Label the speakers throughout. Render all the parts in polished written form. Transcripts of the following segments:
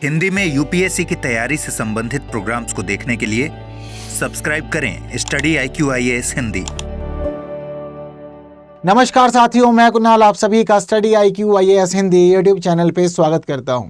Speaker 1: हिंदी में यूपीएससी की तैयारी से संबंधित प्रोग्राम्स को देखने के लिए सब्सक्राइब करें स्टडी IQ-IAS हिंदी।
Speaker 2: नमस्कार साथियों, मैं कुणाल आप सभी का study IQ-IAS Hindi YouTube channel पे स्वागत करता हूं।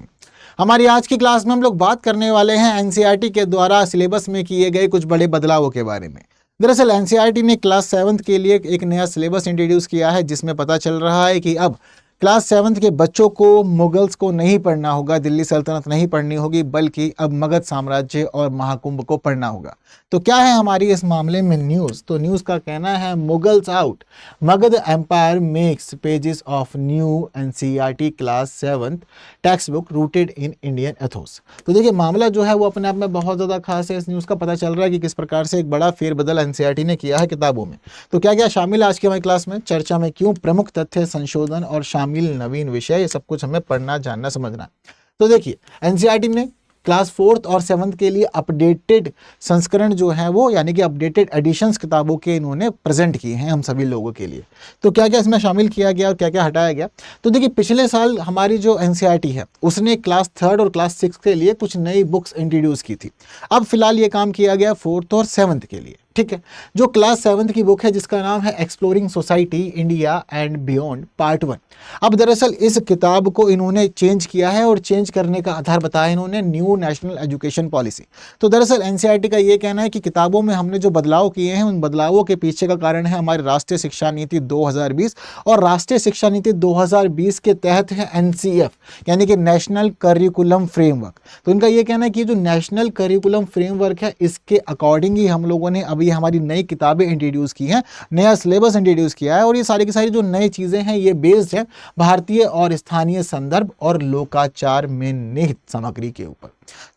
Speaker 2: हमारी आज की क्लास में हम लोग बात करने वाले हैं एनसीईआरटी के द्वारा सिलेबस में किए गए कुछ बड़े बदलावों के बारे में। दरअसल एनसीईआरटी ने क्लास 7th के लिए एक नया सिलेबस इंट्रोड्यूस किया है, जिसमें पता चल रहा है कि अब क्लास 7th के बच्चों को मुगल्स को नहीं पढ़ना होगा, दिल्ली सल्तनत नहीं पढ़नी होगी, बल्कि अब मगध साम्राज्य और महाकुंभ को पढ़ना होगा। तो क्या है हमारी इस मामले में न्यूज़? तो न्यूज़ का कहना है Mughals out, Magadh empire makes pages of new NCERT class 7th text book rooted in Indian ethos. तो देखिए, मामला जो है वो अपने आप में बहुत ज़्यादा खास है। इस न्यूज़ का पता चल रहा है कि किस प्रकार से एक बड़ा फेरबदल एनसीईआरटी ने किया है किताबों में। तो क्या क्या शामिल है आज की हमारी क्लास में, चर्चा में क्यों, प्रमुख तथ्य, संशोधन और शामिल नवीन विषय, ये सब कुछ हमें पढ़ना, जानना, समझना। तो देखिए, एनसीईआरटी ने क्लास 4th और 7th के लिए अपडेटेड संस्करण जो है वो, यानी कि अपडेटेड एडिशंस किताबों के इन्होंने प्रेजेंट किए हैं हम सभी लोगों के लिए। तो क्या क्या इसमें शामिल किया गया और क्या क्या हटाया गया? तो देखिए, पिछले साल हमारी जो एनसीईआरटी है उसने क्लास 3rd और क्लास 6 के लिए कुछ नई बुक्स इंट्रोड्यूस की थी। अब फिलहाल ये काम किया गया 4th और 7th के लिए। ठीक है, जो क्लास 7th की बुक है जिसका नाम है exploring society India and beyond part 1। अब दरअसल इस किताब को इन्होंने चेंज किया है और चेंज करने का आधार बताया इन्होंने न्यू नेशनल एजुकेशन पॉलिसी। तो दरअसल एनसीईआरटी का ये कहना है कि किताबों में हमने जो बदलाव किए हैं उन बदलावों के पीछे का कारण है हमारी राष्ट्रीय शिक्षा नीति 2020, और राष्ट्रीय शिक्षा नीति 2020 के तहत है एनसीएफ, यानी कि नेशनल करिकुलम फ्रेमवर्क। तो इनका ये कहना है कि जो नेशनल करिकुलम फ्रेमवर्क है इसके अकॉर्डिंग ही हम लोगों ने अभी हमारी नई किताबें इंट्रोड्यूस की हैं, नया सिलेबस इंट्रोड्यूस किया है, और ये सारी की सारी जो नई चीज़ें हैं ये बेस्ड है भारतीय और स्थानीय संदर्भ और लोकाचार में निहित सामग्री के ऊपर।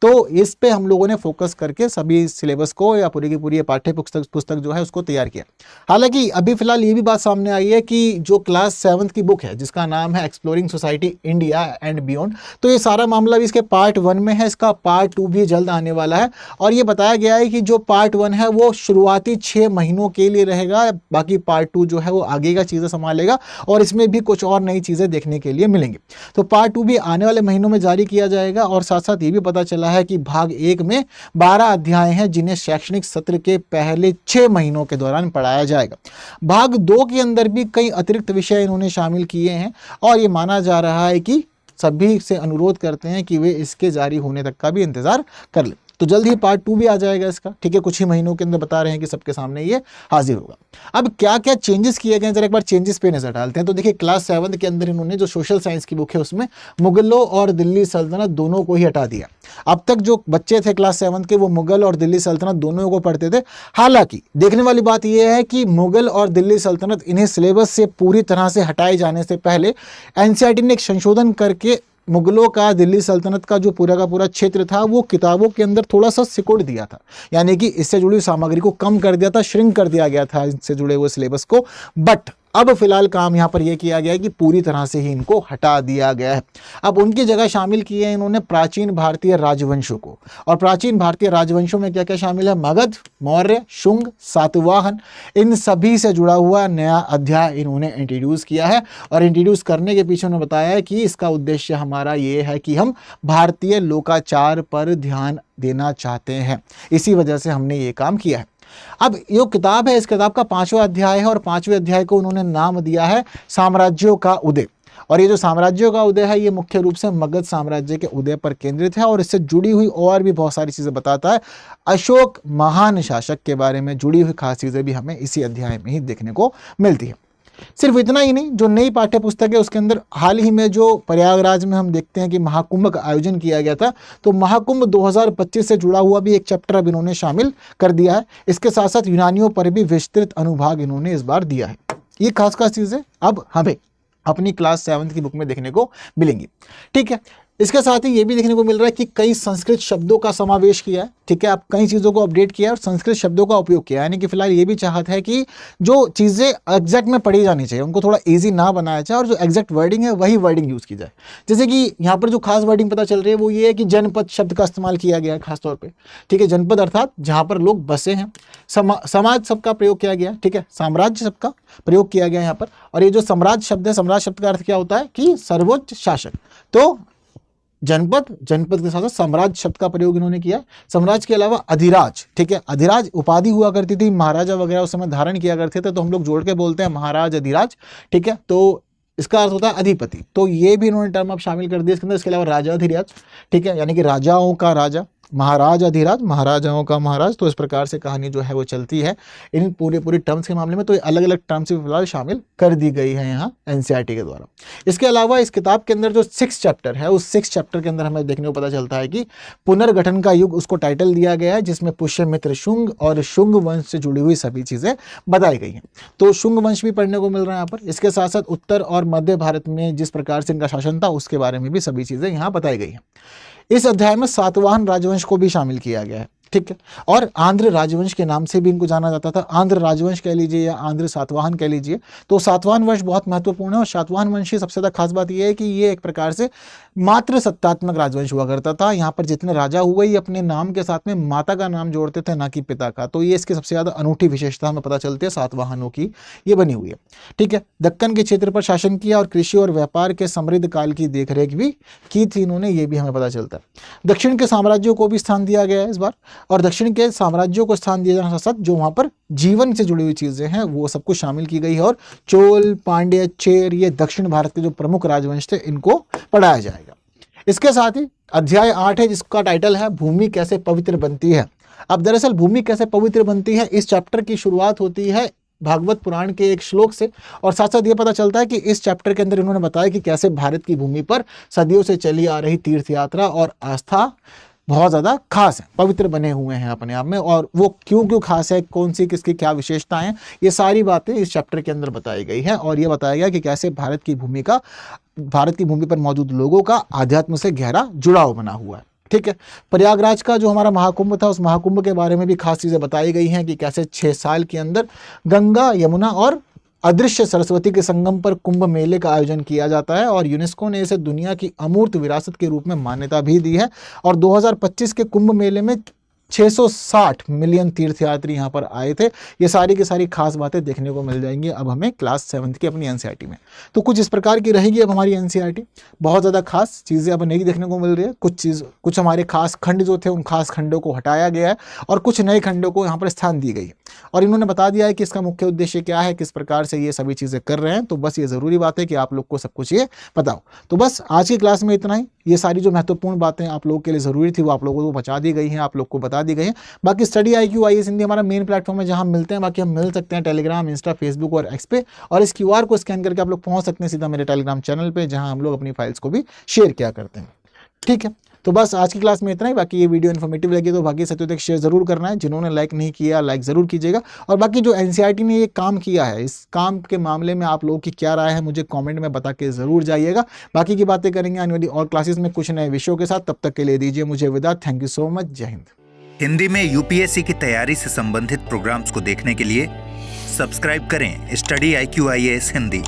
Speaker 2: तो इस पे हम लोगों ने फोकस करके सभी सिलेबस को या पूरी की पूरी पाठ्य पुस्तक जो है उसको तैयार किया। हालांकि अभी फिलहाल ये भी बात सामने आई है कि जो क्लास 7th की बुक है जिसका नाम है exploring society India and beyond, तो ये सारा मामला भी इसके पार्ट 1 में है, इसका पार्ट 2 भी जल्द आने वाला है। और ये बताया गया है कि जो पार्ट 1 है वो शुरुआती 6 महीनों के लिए रहेगा, बाकी पार्ट 2 जो है वो आगे का चीज़ें संभालेगा और इसमें भी कुछ और नई चीज़ें देखने के लिए मिलेंगी। तो पार्ट 2 भी आने वाले महीनों में जारी किया जाएगा। और साथ साथ ये भी पता चला है कि भाग 1 में 12 अध्याय हैं जिन्हें शैक्षणिक सत्र के पहले 6 महीनों के दौरान पढ़ाया जाएगा। भाग 2 के अंदर भी कई अतिरिक्त विषय इन्होंने शामिल किए हैं और ये माना जा रहा है कि सभी से अनुरोध करते हैं कि वे इसके जारी होने तक का भी इंतजार कर लें। तो जल्द ही पार्ट 2 भी आ जाएगा इसका। ठीक है, कुछ ही महीनों के अंदर बता रहे हैं कि सबके सामने ये हाजिर होगा। अब क्या क्या चेंजेस किए गए, जरा एक बार चेंजेस पे नजर डालते हैं। तो देखिए, क्लास 7 के अंदर इन्होंने जो सोशल साइंस की बुक है उसमें मुगलों और दिल्ली सल्तनत दोनों को ही हटा दिया। अब तक जो बच्चे थे क्लास 7 के वो मुगल और दिल्ली सल्तनत दोनों को पढ़ते थे। हालांकि देखने वाली बात यह है कि मुगल और दिल्ली सल्तनत इन्हें सिलेबस से पूरी तरह से हटाए जाने से पहले एनसीईआरटी ने एक संशोधन करके मुगलों का दिल्ली सल्तनत का जो पूरा का पूरा क्षेत्र था वो किताबों के अंदर थोड़ा सा सिकुड़ दिया था, यानी कि इससे जुड़ी सामग्री को कम कर दिया था, श्रिंक कर दिया गया था इससे जुड़े हुए सिलेबस को। बट अब फिलहाल काम यहाँ पर यह किया गया है कि पूरी तरह से ही इनको हटा दिया गया है। अब उनकी जगह शामिल किए हैं इन्होंने प्राचीन भारतीय राजवंशों को। और प्राचीन भारतीय राजवंशों में क्या क्या शामिल है? मगध, मौर्य, शुंग, सातवाहन, इन सभी से जुड़ा हुआ नया अध्याय इन्होंने इंट्रोड्यूस किया है। और इंट्रोड्यूस करने के पीछे उन्होंने बताया है कि इसका उद्देश्य हमारा ये है कि हम भारतीय लोकाचार पर ध्यान देना चाहते हैं, इसी वजह से हमने ये काम किया है। अब ये किताब है, इस किताब का 5वां अध्याय है और 5वें अध्याय को उन्होंने नाम दिया है साम्राज्यों का उदय। और ये जो साम्राज्यों का उदय है ये मुख्य रूप से मगध साम्राज्य के उदय पर केंद्रित है और इससे जुड़ी हुई और भी बहुत सारी चीज़ें बताता है। अशोक महान शासक के बारे में जुड़ी हुई खास चीज़ें भी हमें इसी अध्याय में ही देखने को मिलती है। सिर्फ इतना ही नहीं, जो नई पाठ्य पुस्तक है उसके अंदर हाल ही में जो प्रयागराज में हम देखते हैं कि महाकुंभ का आयोजन किया गया था, तो महाकुंभ 2025 से जुड़ा हुआ भी एक चैप्टर अब इन्होंने शामिल कर दिया है। इसके साथ साथ यूनानियों पर भी विस्तृत अनुभाग इन्होंने इस बार दिया है। ये खास खास चीज़ें अब हमें अपनी क्लास 7th की बुक में देखने को मिलेंगी। ठीक है, इसके साथ ही ये भी देखने को मिल रहा है कि कई संस्कृत शब्दों का समावेश किया है। ठीक है, आप कई चीज़ों को अपडेट किया है और संस्कृत शब्दों का उपयोग किया है, यानी कि फिलहाल ये भी चाहत है कि जो चीज़ें एग्जैक्ट में पढ़ी जानी चाहिए उनको थोड़ा इजी ना बनाया जाए और जो एग्जैक्ट वर्डिंग है वही वर्डिंग यूज़ की जाए। जैसे कि यहाँ पर जो खास वर्डिंग पता चल रही है वो ये है कि जनपद शब्द का इस्तेमाल किया गया है खासतौर पर। ठीक है, जनपद अर्थात जहाँ पर लोग बसे हैं। समाज शब्द का प्रयोग किया गया। ठीक है, साम्राज्य शब्द का प्रयोग किया गया यहाँ पर। और ये जो सम्राट शब्द है, सम्राट शब्द का अर्थ क्या होता है कि सर्वोच्च शासक। तो जनपद, जनपद के साथ साथ साम्राज्य शब्द का प्रयोग इन्होंने किया। साम्राज्य के अलावा अधिराज, ठीक है, अधिराज उपाधि हुआ करती थी, महाराजा वगैरह उस समय धारण किया करते थे, तो हम लोग जोड़ के बोलते हैं महाराज अधिराज, ठीक है, तो इसका अर्थ होता है अधिपति, तो ये भी इन्होंने टर्म अब शामिल कर दिया इसके अंदर। इसके अलावा राजा अधिराज, ठीक है, यानी कि राजाओं का राजा, महाराज अधिराज, महाराजाओं का महाराज, तो इस प्रकार से कहानी जो है वो चलती है इन पूरे टर्म्स के मामले में। तो अलग अलग टर्म्स भी फिलहाल शामिल कर दी गई है यहाँ एनसीईआरटी के द्वारा। इसके अलावा इस किताब के अंदर जो 6 चैप्टर है, उस 6 चैप्टर के अंदर हमें देखने को पता चलता है कि पुनर्गठन का युग उसको टाइटल दिया गया है, जिसमें पुष्यमित्र शुंग और शुंग वंश से जुड़ी हुई सभी चीजें बताई गई हैं। तो शुंग वंश भी पढ़ने को मिल रहा है यहाँ पर। इसके साथ साथ उत्तर और मध्य भारत में जिस प्रकार से इनका शासन था उसके बारे में भी सभी चीजें यहाँ बताई गई हैं। इस अध्याय में सातवाहन राजवंश को भी शामिल किया गया है, ठीक है, और आंध्र राजवंश के नाम से भी इनको जाना जाता था। आंध्र राजवंश कह लीजिए या आंध्र सातवाहन कह लीजिए। तो सातवाहन वंश बहुत महत्वपूर्ण है और सातवाहन वंश की सबसे ज़्यादा खास बात यह है कि ये एक प्रकार से मात्र सत्तात्मक राजवंश हुआ करता था। यहाँ पर जितने राजा हुए ये अपने नाम के साथ में माता का नाम जोड़ते थे, ना कि पिता का। तो ये इसकी सबसे ज़्यादा अनूठी विशेषता हमें पता चलती है सातवाहनों की, ये बनी हुई है, ठीक है। दक्कन के क्षेत्र पर शासन किया और कृषि और व्यापार के समृद्ध काल की देखरेख भी की थी इन्होंने, ये भी हमें पता चलता है। दक्षिण के साम्राज्यों को भी स्थान दिया गया है इस बार, और दक्षिण के साम्राज्यों को स्थान दिया जाने के साथ जो वहाँ पर जीवन से जुड़ी हुई चीज़ें हैं वो सब कुछ शामिल की गई है। और चोल, पांड्य, चेर, ये दक्षिण भारत के जो प्रमुख राजवंश थे इनको पढ़ाया जाएगा। इसके साथ ही अध्याय 8 है जिसका टाइटल है भूमि कैसे पवित्र बनती है। अब दरअसल भूमि कैसे पवित्र बनती है, इस चैप्टर की शुरुआत होती है भागवत पुराण के एक श्लोक से, और साथ साथ ये पता चलता है कि इस चैप्टर के अंदर इन्होंने बताया कि कैसे भारत की भूमि पर सदियों से चली आ रही तीर्थ यात्रा और आस्था बहुत ज़्यादा खास है, पवित्र बने हुए हैं अपने आप में। और वो क्यों खास है, कौन सी किसकी क्या विशेषताएं हैं, ये सारी बातें इस चैप्टर के अंदर बताई गई है। और ये बताया गया कि कैसे भारत की भूमि पर मौजूद लोगों का आध्यात्म से गहरा जुड़ाव बना हुआ है, ठीक है। प्रयागराज का जो हमारा महाकुंभ था उस महाकुंभ के बारे में भी खास चीज़ें बताई गई हैं कि कैसे 6 साल के अंदर गंगा, यमुना और अदृश्य सरस्वती के संगम पर कुंभ मेले का आयोजन किया जाता है, और यूनेस्को ने इसे दुनिया की अमूर्त विरासत के रूप में मान्यता भी दी है। और 2025 के कुंभ मेले में 660 मिलियन तीर्थयात्री यहाँ पर आए थे। ये सारी की सारी खास बातें देखने को मिल जाएंगी अब हमें क्लास 7th की अपनी एनसीईआरटी में। तो कुछ इस प्रकार की रहेगी अब हमारी एनसीईआरटी। बहुत ज़्यादा खास चीज़ें अब नहीं देखने को मिल रही है। कुछ हमारे खास खंड जो थे उन खास खंडों को हटाया गया है और कुछ नए खंडों को यहाँ पर स्थान दी गई है, और इन्होंने बता दिया है कि इसका मुख्य उद्देश्य क्या है, किस प्रकार से ये सभी चीज़ें कर रहे हैं। तो बस ये ज़रूरी बात है कि आप लोग को सब कुछ ये पता हो। तो बस आज की क्लास में इतना ही। ये सारी जो महत्वपूर्ण बातें आप लोगों के लिए ज़रूरी थी वो आप लोगों को बता दी गई हैं, आप लोग को बता दी गई हैं। बाकी स्टडी IQ IAS हिंदी हमारा मेन प्लेटफॉर्म है जहां हम मिलते हैं। बाकी हम मिल सकते हैं टेलीग्राम, इंस्टा, फेसबुक और एक्स पे, और इस QR को स्कैन करके आप लोग पहुंच सकते हैं सीधा मेरे टेलीग्राम चैनल पे जहां हम लोग अपनी फाइल्स को भी शेयर किया करते हैं, ठीक है। तो बस आज की क्लास में इतना ही। बाकी ये वीडियो इन्फॉर्मेटिव लगी तो बाकी साथियों तक शेयर जरूर करना है। जिन्होंने लाइक नहीं किया लाइक जरूर कीजिएगा। और बाकी जो एनसीईआरटी ने ये काम किया है, इस काम के मामले में आप लोगों की क्या राय है मुझे कमेंट में बता के जरूर जाइएगा। बाकी की बातें करेंगे आने वाली और क्लासेस में कुछ नए विषयों के साथ। तब तक के लिए दीजिए मुझे विदा। Thank you so much. जय हिंद।
Speaker 1: हिंदी में यूपीएससी की तैयारी से संबंधित प्रोग्राम्स को देखने के लिए सब्सक्राइब करें स्टडी IQ IAS हिंदी।